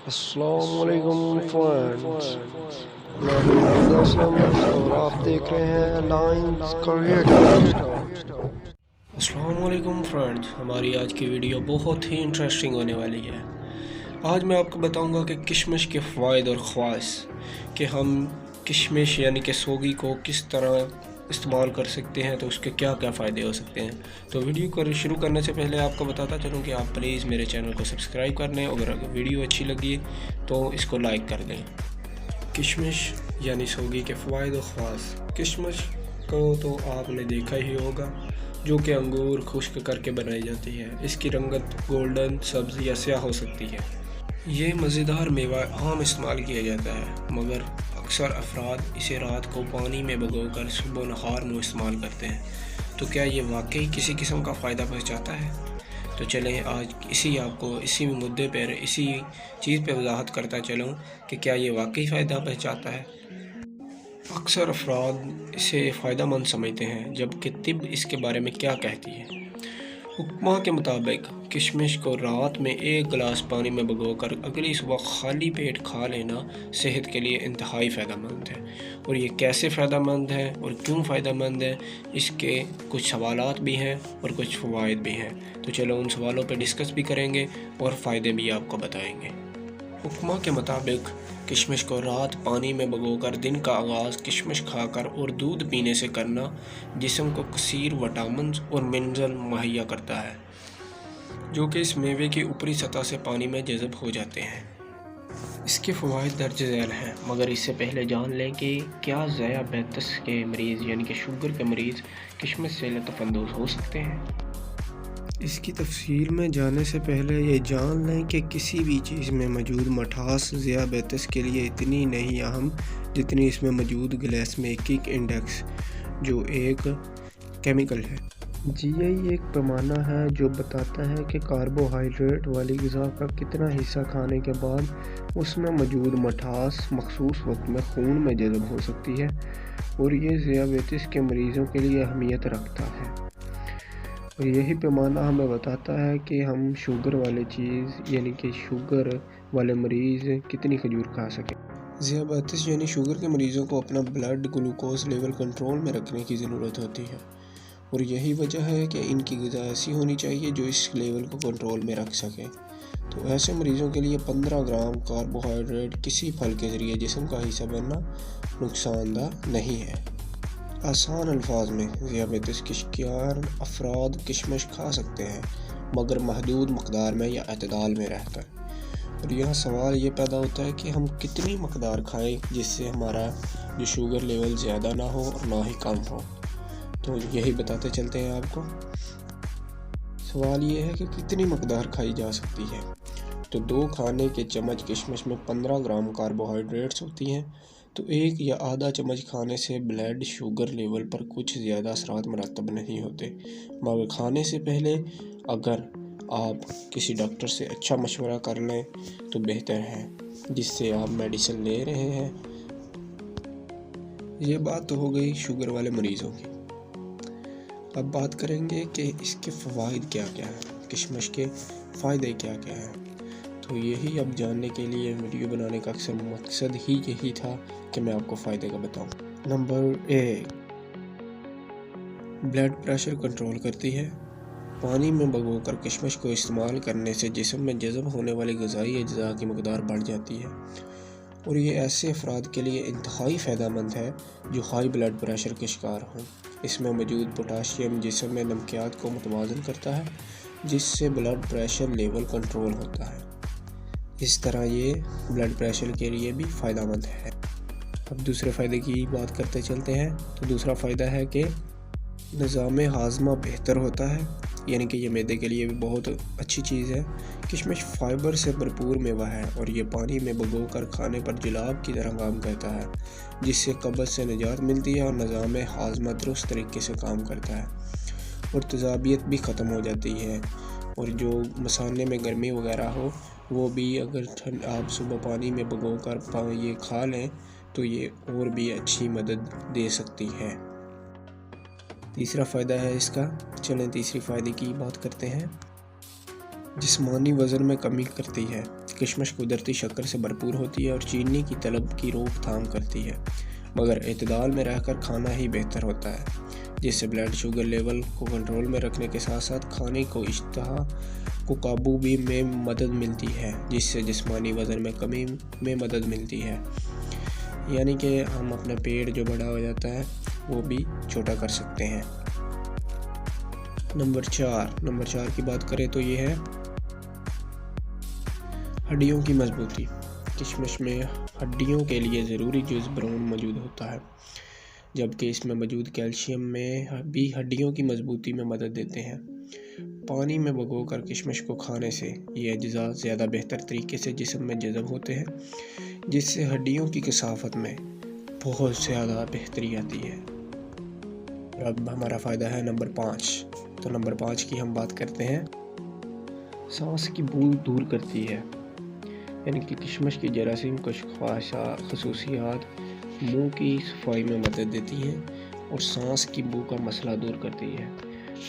السلام علیکم فرینڈز، میں حمید اسلم اور آپ دیکھ رہے ہیں لائنز کریٹر۔ السلام علیکم فرینڈز، ہماری آج کی ویڈیو بہت ہی انٹرسٹنگ ہونے والی ہے۔ آج میں آپ کو بتاؤں گا کہ کشمش کے فوائد اور خواص، کہ ہم کشمش یعنی کہ سوگی کو کس طرح استعمال کر سکتے ہیں، تو اس کے کیا کیا فائدے ہو سکتے ہیں۔ تو ویڈیو کو شروع کرنے سے پہلے آپ کو بتاتا چلوں کہ آپ پلیز میرے چینل کو سبسکرائب کر لیں، اگر ویڈیو اچھی لگی تو اس کو لائک کر دیں۔ کشمش یعنی سوگی کے فوائد و خواص۔ کشمش کو تو آپ نے دیکھا ہی ہوگا، جو کہ انگور خشک کر کے بنائی جاتی ہے۔ اس کی رنگت گولڈن، سبز یا سیاہ ہو سکتی ہے۔ یہ مزیدار میوہ عام استعمال کیا جاتا ہے، مگر اکثر افراد اسے رات کو پانی میں بھگو کر صبح نہار میں استعمال کرتے ہیں۔ تو کیا یہ واقعی کسی قسم کا فائدہ پہنچاتا ہے؟ تو چلیں آج آپ کو اسی مدعے پر اسی چیز پہ وضاحت کرتا چلوں کہ کیا یہ واقعی فائدہ پہنچاتا ہے۔ اکثر افراد اسے فائدہ مند سمجھتے ہیں، جبکہ طب اس کے بارے میں کیا کہتی ہے۔ حکمہ کے مطابق کشمش کو رات میں 1 گلاس پانی میں بھگو کر اگلی صبح خالی پیٹ کھا لینا صحت کے لیے انتہائی فائدہ مند ہے۔ اور یہ کیسے فائدہ مند ہے اور کیوں فائدہ مند ہے، اس کے کچھ سوالات بھی ہیں اور کچھ فوائد بھی ہیں۔ تو چلو ان سوالوں پہ ڈسکس بھی کریں گے اور فائدے بھی آپ کو بتائیں گے۔ حکمہ کے مطابق کشمش کو رات پانی میں بھگو کر دن کا آغاز کشمش کھا کر اور دودھ پینے سے کرنا جسم کو کثیر وٹامنز اور منرل مہیا کرتا ہے، جو کہ اس میوے کی اوپری سطح سے پانی میں جذب ہو جاتے ہیں۔ اس کے فوائد درج ذیل ہیں، مگر اس سے پہلے جان لیں کہ کیا ذیابیطس کے مریض یعنی کہ شوگر کے مریض کشمش سے لطف اندوز ہو سکتے ہیں۔ اس کی تفصیل میں جانے سے پہلے یہ جان لیں کہ کسی بھی چیز میں موجود مٹھاس ذیابیطس کے لیے اتنی نہیں اہم جتنی اس میں موجود گلائسیمک انڈیکس، جو ایک کیمیکل ہے۔ GI ایک پیمانہ ہے جو بتاتا ہے کہ کاربوہائیڈریٹ والی غذا کا کتنا حصہ کھانے کے بعد اس میں موجود مٹھاس مخصوص وقت میں خون میں جذب ہو سکتی ہے، اور یہ ذیابیطس کے مریضوں کے لیے اہمیت رکھتا ہے۔ اور یہی پیمانہ ہمیں بتاتا ہے کہ ہم شوگر والے چیز یعنی کہ شوگر والے مریض کتنی کھجور کھا سکیں۔ ذیابیطس یعنی شوگر کے مریضوں کو اپنا بلڈ گلوکوز لیول کنٹرول میں رکھنے کی ضرورت ہوتی ہے، اور یہی وجہ ہے کہ ان کی غذا ایسی ہونی چاہیے جو اس لیول کو کنٹرول میں رکھ سکے۔ تو ایسے مریضوں کے لیے 15 گرام کاربوہائیڈریٹ کسی پھل کے ذریعے جسم کا حصہ بننا نقصان دہ نہیں ہے۔ آسان الفاظ میں، ذیابیطس کے شکار افراد کشمش کھا سکتے ہیں، مگر محدود مقدار میں یا اعتدال میں رہ کر۔ اور یہاں سوال یہ پیدا ہوتا ہے کہ ہم کتنی مقدار کھائیں جس سے ہمارا جو شوگر لیول زیادہ نہ ہو اور نہ ہی کم ہو۔ تو یہی بتاتے چلتے ہیں آپ کو۔ سوال یہ ہے کہ کتنی مقدار کھائی جا سکتی ہے۔ تو 2 کھانے کے چمچ کشمش میں 15 گرام کاربوہائیڈریٹس ہوتی ہیں، تو 1 یا آدھا چمچ کھانے سے بلڈ شوگر لیول پر کچھ زیادہ اثرات مرتب نہیں ہوتے، مگر کھانے سے پہلے اگر آپ کسی ڈاکٹر سے اچھا مشورہ کر لیں تو بہتر ہے، جس سے آپ میڈیسن لے رہے ہیں۔ یہ بات تو ہو گئی شوگر والے مریضوں کی۔ اب بات کریں گے کہ اس کے فوائد کیا کیا ہیں، کشمش کے فائدے کیا کیا ہیں۔ تو یہی اب جاننے کے لیے ویڈیو بنانے کا اکثر مقصد ہی یہی تھا کہ میں آپ کو فائدے کا بتاؤں۔ نمبر 1، بلڈ پریشر کنٹرول کرتی ہے۔ پانی میں بھگو کر کشمش کو استعمال کرنے سے جسم میں جذب ہونے والی غذائی اجزاء کی مقدار بڑھ جاتی ہے، اور یہ ایسے افراد کے لیے انتہائی فائدہ مند ہے جو ہائی بلڈ پریشر کے شکار ہوں۔ اس میں موجود پوٹاشیم جسم میں نمکیات کو متوازن کرتا ہے، جس سے بلڈ پریشر لیول کنٹرول ہوتا ہے۔ اس طرح یہ بلڈ پریشر کے لیے بھی فائدہ مند ہے۔ اب دوسرے فائدے کی بات کرتے چلتے ہیں۔ تو دوسرا فائدہ ہے کہ نظام ہاضمہ بہتر ہوتا ہے، یعنی کہ یہ معدے کے لیے بھی بہت اچھی چیز ہے۔ کشمش فائبر سے بھرپور میوہ ہے، اور یہ پانی میں بھگو کر کھانے پر جلاب کی طرح کام کرتا ہے، جس سے قبض سے نجات ملتی ہے اور نظام ہاضمہ درست طریقے سے کام کرتا ہے، اور تیزابیت بھی ختم ہو جاتی ہے۔ اور جو مثانے میں گرمی وغیرہ ہو، وہ بھی اگر آپ صبح پانی میں بھگو کر یہ کھا لیں تو یہ اور بھی اچھی مدد دے سکتی ہے۔ تیسرا فائدہ ہے اس کا، چلیں تیسری فائدے کی بات کرتے ہیں۔ جسمانی وزن میں کمی کرتی ہے۔ کشمش قدرتی شکر سے بھرپور ہوتی ہے اور چینی کی طلب کی روک تھام کرتی ہے، مگر اعتدال میں رہ کر کھانا ہی بہتر ہوتا ہے، جس سے بلڈ شوگر لیول کو کنٹرول میں رکھنے کے ساتھ ساتھ کھانے کو اشتہا کو قابو بھی میں مدد ملتی ہے، جس سے جسمانی وزن میں کمی میں مدد ملتی ہے، یعنی کہ ہم اپنا پیٹ جو بڑا ہو جاتا ہے وہ بھی چھوٹا کر سکتے ہیں۔ نمبر 4 کی بات کریں تو یہ ہے ہڈیوں کی مضبوطی۔ کشمش میں ہڈیوں کے لیے ضروری جزو برون موجود ہوتا ہے، جبکہ اس میں موجود کیلشیم میں بھی ہڈیوں کی مضبوطی میں مدد دیتے ہیں۔ پانی میں بھگو کر کشمش کو کھانے سے یہ اجزاء زیادہ بہتر طریقے سے جسم میں جذب ہوتے ہیں، جس سے ہڈیوں کی کثافت میں بہت زیادہ بہتری آتی ہے۔ اب ہمارا فائدہ ہے نمبر 5۔ تو نمبر 5 کی ہم بات کرتے ہیں، سانس کی بو دور کرتی ہے، یعنی کہ کشمش کی جراثیم کش خصوصیات منہ کی صفائی میں مدد دیتی ہیں اور سانس کی بو کا مسئلہ دور کرتی ہے۔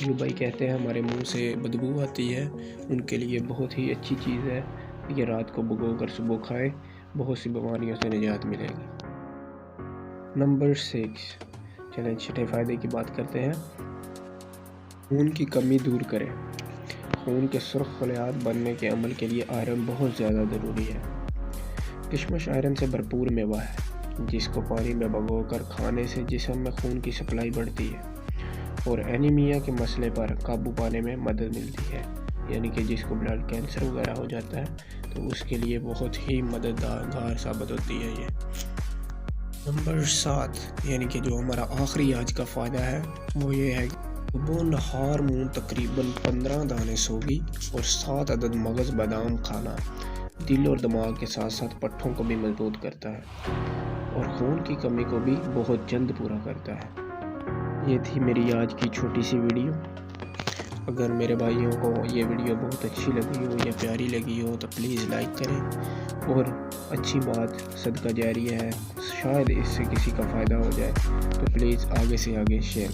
جو بھائی کہتے ہیں ہمارے منہ سے بدبو آتی ہے، ان کے لیے بہت ہی اچھی چیز ہے، یہ رات کو بھگو کر صبح کھائے، بہت سی بیماریوں سے نجات ملے گی۔ نمبر 6، چلیں چھٹے فائدے کی بات کرتے ہیں، خون کی کمی دور کرے۔ خون کے سرخ خلیات بننے کے عمل کے لیے آئرن بہت زیادہ ضروری ہے۔ کشمش آئرن سے بھرپور میوہ ہے، جس کو پانی میں بھگو کر کھانے سے جسم میں خون کی سپلائی بڑھتی ہے اور اینیمیا کے مسئلے پر قابو پانے میں مدد ملتی ہے، یعنی کہ جس کو بلڈ کینسر وغیرہ ہو جاتا ہے تو اس کے لیے بہت ہی مددگار ثابت ہوتی ہے یہ۔ نمبر 7، یعنی کہ جو ہمارا آخری آج کا فائدہ ہے وہ یہ ہے، صبح نہار منہ تقریباً 15 دانے سوگی اور 7 عدد مغز بادام کھانا دل اور دماغ کے ساتھ ساتھ پٹھوں کو بھی مضبوط کرتا ہے اور خون کی کمی کو بھی بہت جلد پورا کرتا ہے۔ یہ تھی میری آج کی چھوٹی سی ویڈیو۔ اگر میرے بھائیوں کو یہ ویڈیو بہت اچھی لگی ہو یا پیاری لگی ہو تو پلیز لائک کریں، اور اچھی بات صدقہ جاریہ ہے، شاید اس سے کسی کا فائدہ ہو جائے تو پلیز آگے سے آگے شیئر